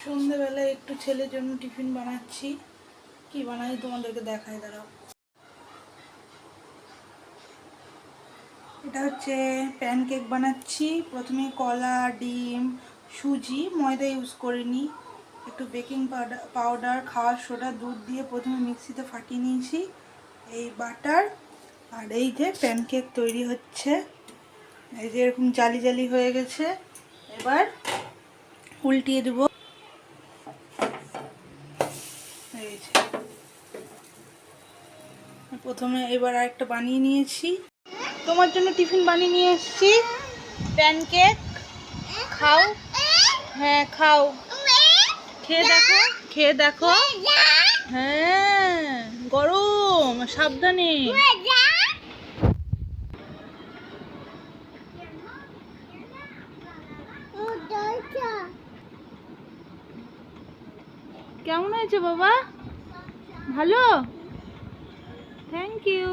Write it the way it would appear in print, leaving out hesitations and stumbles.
সন্ধ্যেবেলায় একটু ছেলের জন্য টিফিন বানাচ্ছি। কি বানাই তোমাদেরকে দেখাই, দাঁড়াও। এটা হচ্ছে প্যানকেক বানাচ্ছি। প্রথমে কলা, ডিম, সুজি, ময়দা ইউজ করিনি, একটু বেকিং পাউডার, খাওয়ার সোডা, দুধ দিয়ে প্রথমে মিক্সিতে ফাটিয়ে নিয়েছি। এই বাটার আর এই যে প্যানকেক তৈরি হচ্ছে। এই যে এরকম জালি জালি হয়ে গেছে। এবার উল্টিয়ে দেবো। এই যে প্রথমে এবার আরেকটা বানিয়ে নিয়েছি। তোমার জন্য টিফিন বানিয়ে নিয়ে এসেছি, প্যানকেক। খাও, হ্যাঁ খাও, খেয়ে দেখো, খেয়ে দেখো। হ্যাঁ গরম, সাবধানে। কেমন হয়েছে বাবা? ভালো, থ্যাংক ইউ।